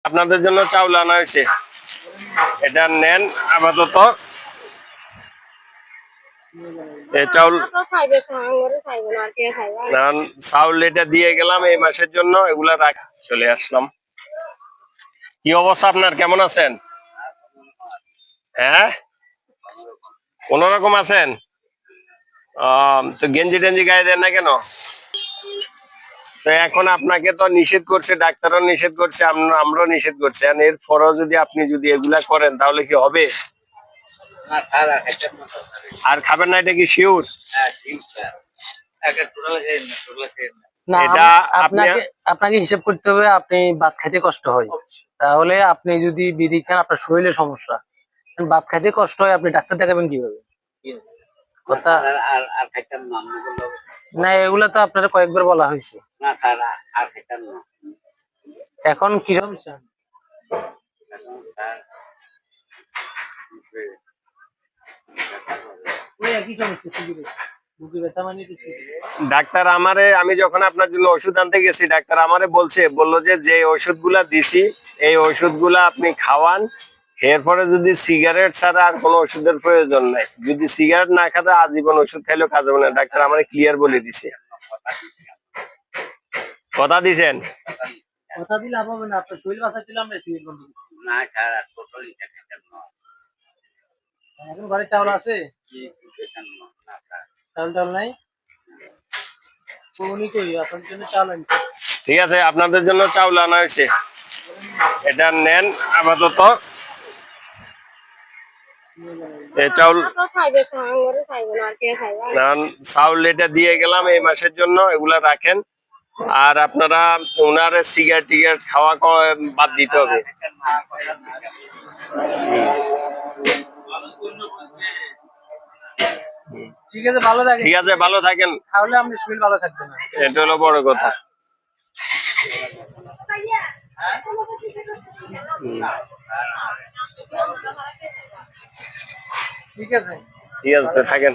আপনাদের জন্য চাউল আনা হয়েছে, এটা নেন আপাতত। এই চাউল চাউল এটা দিয়ে গেলাম এই মাসের জন্য, এগুলা রাখ চলে আসলাম। কি অবস্থা আপনার, কেমন আছেন? হ্যাঁ, কোনরকম আছেন? তো গেঞ্জি টেঞ্জি গায়ে দেন না কেন? তো এখন আপনাকে তো নিষেধ করছে, ডাক্তারও নিষেধ করছে, আমরাও নিষেধ করছি, এর পরও যদি আপনি যদি এগুলা করেন তাহলে কি হবে? আর খাবেন না, এটা কি শিওর? না, এটা আপনাকে আপনাকে হিসাব করতে হবে। আপনি ভাত খাইতে কষ্ট হয়, তাহলে আপনি যদি বিড়ি খান আপনার শরীরে সমস্যা, ভাত খাইতে কষ্ট হয়, আপনি ডাক্তার দেখাবেন কিভাবে? কথা না, এগুলা তো আপনারা কয়েকবার বলা হয়েছে। এখন কি সমস্যা? ডাক্তার আমারে, আমি যখন আপনার জন্য ওষুধ আনতে গেছি, ডাক্তার আমারে বললো যে ওষুধগুলা দিছি এই ওষুধগুলা আপনি খাওয়ান, এরপরে যদি সিগারেট ছাড়া আর কোনো ওষুধের প্রয়োজন নাই, যদি সিগারেট না খাতে আজীবন ওষুধ খাইলেও কাজ হবে না। ডাক্তার আমারে ক্লিয়ার বলে দিছে। কথা দিছেন? কথা দিলে লাভ হবে না, আপনার শরীর বাঁচাচ্ছিল আমরা সিগারেট বন্ধ করব না স্যার। আর টোটালি এখন ঘরে চাউল আছে? চাউল টাউল নাই? উনি কই আপনার জন্য চাউল আনছে। ঠিক আছে, আপনাদের জন্য চাউল আনা হয়েছে, এটা নেন আপাতত। এই চাউল চাউল এটা দিয়ে গেলাম এই মাসের জন্য, এগুলা রাখেন। আর আপনারা ওনারে সিগারেট টিগারেট খাওয়া বাদ দিতে হবে। ঠিক আছে, ভালো থাকেন। ঠিক আছে, ভালো থাকেন, তাহলে আপনি শরীর ভালো থাকবে না, এটা হলো বড় কথা। ঠিক আছে, ঠিক আছে, থাকেন।